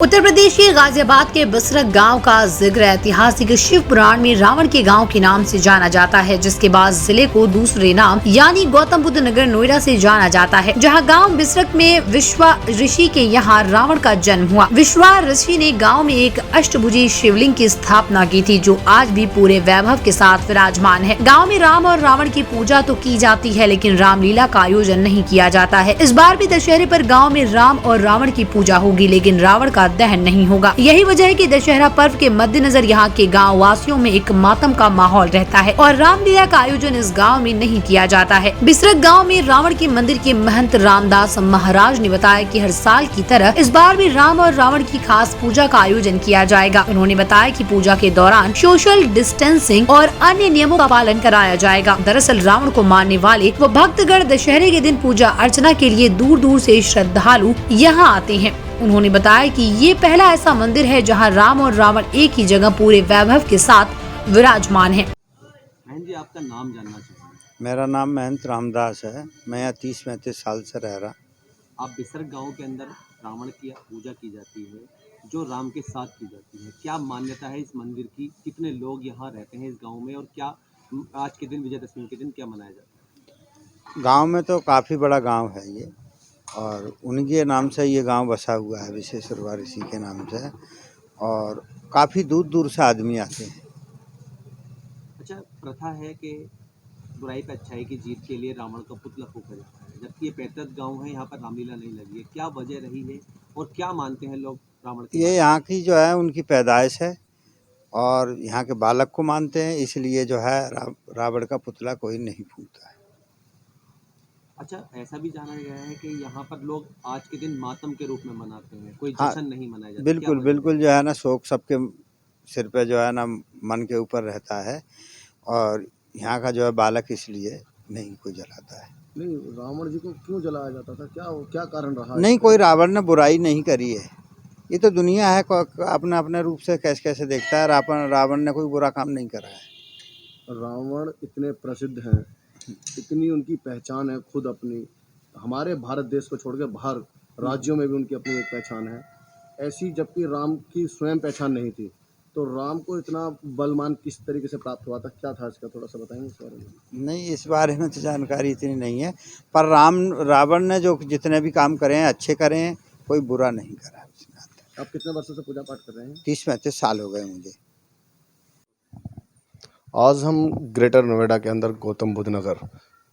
उत्तर प्रदेश के गाजियाबाद के बसरक गांव का जिक्र ऐतिहासिक शिव पुराण में रावण के गांव के नाम से जाना जाता है, जिसके बाद जिले को दूसरे नाम यानी गौतम बुद्ध नगर नोएडा से जाना जाता है। जहां गांव बसरक में विश्वा ऋषि के यहां रावण का जन्म हुआ। विश्वा ऋषि ने गांव में एक अष्टभुजी शिवलिंग की स्थापना की थी, जो आज भी पूरे वैभव के साथ विराजमान है। गाँव में राम और रावण की पूजा तो की जाती है, लेकिन रामलीला का आयोजन नहीं किया जाता है। इस बार भी दशहरे पर गाँव में राम और रावण की पूजा होगी, लेकिन रावण का दहन नहीं होगा। यही वजह है कि दशहरा पर्व के मद्देनजर यहाँ के गाँव वासियों में एक मातम का माहौल रहता है और रामलीला का आयोजन इस गाँव में नहीं किया जाता है। बसरक गाँव में रावण के मंदिर के महंत रामदास महाराज ने बताया कि हर साल की तरह इस बार भी राम और रावण की खास पूजा का आयोजन किया जाएगा। उन्होंने बताया कि पूजा के दौरान सोशल डिस्टेंसिंग और अन्य नियमों का पालन कराया जाएगा। दरअसल रावण को मानने वाले वो भक्तगण दशहरे के दिन पूजा अर्चना के लिए दूर दूर से श्रद्धालु यहाँ आते हैं। उन्होंने बताया कि ये पहला ऐसा मंदिर है जहां राम और रावण एक ही जगह पूरे वैभव के साथ विराजमान हैं। बहन जी, आपका नाम जानना चाहूँगा। मेरा नाम महंत रामदास है। मैं यहाँ 30-35 साल से रह रहा। आप बसरक गांव के अंदर रावण की पूजा की जाती है, जो राम के साथ की जाती है। क्या मान्यता है इस मंदिर की? कितने लोग यहाँ रहते हैं इस गांव में, और क्या आज के दिन, विजयदशमी के दिन, क्या मनाया जाता है? गांव में तो काफ़ी बड़ा गांव है ये, और उनके नाम से ये गांव बसा हुआ है, विश्वेश्वर ऋषि के नाम से, और काफ़ी दूर दूर से आदमी आते हैं। अच्छा, प्रथा है कि बुराई पे अच्छाई की जीत के लिए रावण का पुतला फूंका जाता है, जबकि ये पैतृक गांव है, यहाँ पर रामलीला नहीं लगी है। क्या वजह रही है और क्या मानते हैं लोग रावण के? ये यहाँ की जो है उनकी पैदाइश है और यहाँ के बालक को मानते हैं, इसलिए जो है रावण का पुतला कोई नहीं फूंकता है। अच्छा, ऐसा भी जाना गया है कि यहाँ पर लोग आज के दिन मातम के रूप में मनाते हैं, कोई हाँ, जश्न नहीं मनाया जाता। बिल्कुल बिल्कुल जो है ना, शोक सबके सिर पे जो है ना, मन के ऊपर रहता है, और यहाँ का जो है बालक इसलिए नहीं कोई जलाता है। नहीं, रावण जी को क्यों जलाया जाता था? क्या कारण रहा? नहीं, कोई रावण ने बुराई नहीं करी है। ये तो दुनिया है, अपने अपने रूप से कैसे कैसे देखता है। रावण ने कोई बुरा काम नहीं करा है। रावण इतने प्रसिद्ध हैं, इतनी उनकी पहचान है खुद अपनी। हमारे भारत देश को छोड़ के बाहर राज्यों में भी उनकी अपनी एक पहचान है ऐसी, जबकि राम की स्वयं पहचान नहीं थी। तो राम को इतना बलमान किस तरीके से प्राप्त हुआ था? क्या था इसका, थोड़ा सा बताएंगे इस बारे में? नहीं, इस बारे में तो जानकारी इतनी नहीं है, पर रावण ने जो जितने भी काम करे हैं अच्छे करे हैं, कोई बुरा नहीं करा है उसने। आप कितने वर्षों से पूजा पाठ कर रहे हैं? 30-35 साल हो गए मुझे। आज हम ग्रेटर नोएडा के अंदर गौतम बुद्ध नगर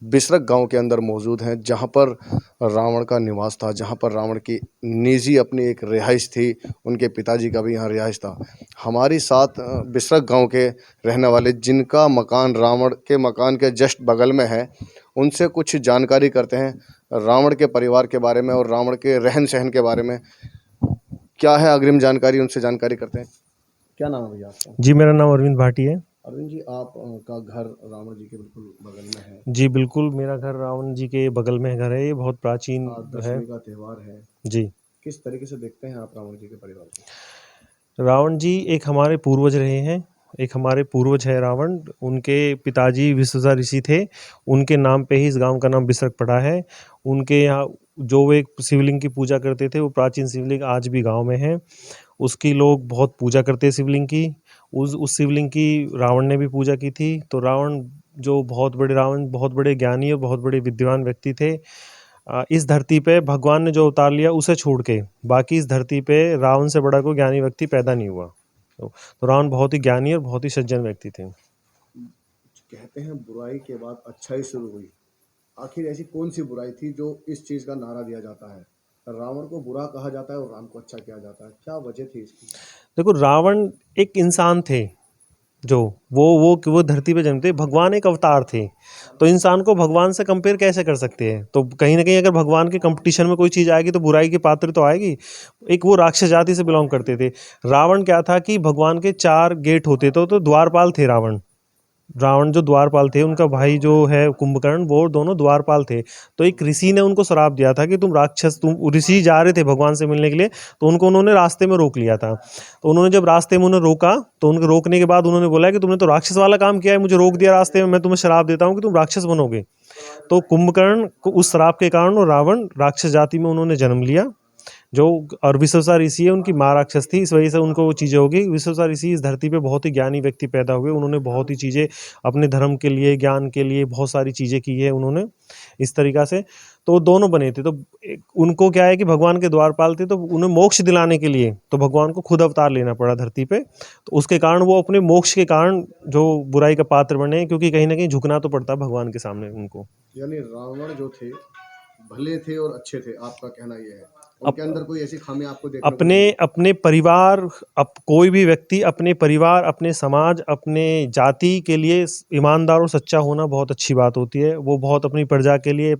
बसरक गांव के अंदर मौजूद हैं, जहां पर रावण का निवास था, जहां पर रावण की निजी अपनी एक रिहाइश थी। उनके पिताजी का भी यहाँ रिहाइश था। हमारी साथ बसरक गांव के रहने वाले, जिनका मकान रावण के मकान के जस्ट बगल में है, उनसे कुछ जानकारी करते हैं रावण के परिवार के बारे में और रावण के रहन सहन के बारे में। क्या है अग्रिम जानकारी, उनसे जानकारी करते हैं। क्या नाम है भैया आपका? जी, मेरा नाम अरविंद भाटी है। अरविंद जी, आप का घर रावण जी के बिल्कुल बगल में है। जी बिल्कुल, मेरा घर रावण जी के बगल में घर है। ये बहुत प्राचीन है। दशमी का त्यौहार है जी। किस तरीके से देखते हैं आप रावण जी के परिवार को? रावण जी एक हमारे पूर्वज रहे हैं, एक हमारे पूर्वज है रावण। उनके पिताजी विश्वजा ऋषि थे, उनके नाम पे ही इस गांव का नाम बसरक पड़ा है। उनके यहाँ जो वो एक शिवलिंग की पूजा करते थे, वो प्राचीन शिवलिंग आज भी गांव में है। उसकी लोग बहुत पूजा करते हैं शिवलिंग की। उस शिवलिंग की रावण ने भी पूजा की थी। तो रावण बहुत बड़े ज्ञानी और बहुत बड़े विद्वान व्यक्ति थे। इस धरती पे भगवान ने जो अवतार लिया उसे छोड़ के बाकी इस धरती पे रावण से बड़ा कोई ज्ञानी व्यक्ति पैदा नहीं हुआ। तो रावण बहुत ही ज्ञानी और बहुत ही सज्जन व्यक्ति थे। कहते हैं बुराई के बाद अच्छाई शुरू हुई। आखिर ऐसी कौन सी बुराई थी जो इस चीज का नारा दिया जाता है? रावण को बुरा कहा जाता है और राम को अच्छा किया जाता है। क्या वजह थी इसकी? देखो, रावण एक इंसान थे, जो वो धरती पे जन्मते। भगवान एक अवतार थे, तो इंसान को भगवान से कंपेयर कैसे कर सकते हैं? तो कहीं ना कहीं अगर भगवान के कंपटीशन में कोई चीज़ आएगी तो बुराई की पात्र तो आएगी। एक वो राक्षस जाति से बिलोंग करते थे। रावण क्या था कि भगवान के 4 गेट होते थे, तो द्वारपाल थे रावण जो द्वारपाल थे। उनका भाई जो है कुंभकर्ण, वो दोनों द्वारपाल थे। तो एक ऋषि ने उनको श्राप दिया था कि तुम ऋषि जा रहे थे भगवान से मिलने के लिए, तो उन्होंने रास्ते में रोक लिया था। तो उन्होंने जब रास्ते में उन्हें रोका, तो उनको रोकने के बाद उन्होंने बोला कि तुमने तो राक्षस वाला काम किया है, मुझे रोक दिया रास्ते में, मैं तुम्हें श्राप देता हूँ कि तुम राक्षस बनोगे। तो कुंभकर्ण को उस श्राप के कारण रावण राक्षस जाति में उन्होंने जन्म लिया। जो और विश्वसा ऋषि है उनकी माँ राक्षस थी, इस वजह से उनको वो चीज़ें हो गई। विश्वसा ऋषि इस धरती पे बहुत ही ज्ञानी व्यक्ति पैदा हुए, उन्होंने बहुत ही चीज़ें अपने धर्म के लिए, ज्ञान के लिए बहुत सारी चीज़ें की है उन्होंने इस तरीक़ा से। तो दोनों बने थे, तो उनको क्या है कि भगवान के द्वारपाल थे, तो उन्हें मोक्ष दिलाने के लिए तो भगवान को खुद अवतार लेना पड़ा धरती पे। तो उसके कारण वो अपने मोक्ष के कारण जो बुराई का पात्र बने, क्योंकि कहीं ना कहीं झुकना तो पड़ता भगवान के सामने उनको। यानी रावण जो थे भले थे और अच्छे थे, आपका कहना ये है? उनके अंदर कोई ऐसी खामी आपको देखने को अपने परिवार, कोई भी व्यक्ति अपने परिवार, अपने समाज, अपने जाति के लिए ईमानदार और सच्चा होना बहुत अच्छी बात होती है। वो बहुत अपनी प्रजा के लिए,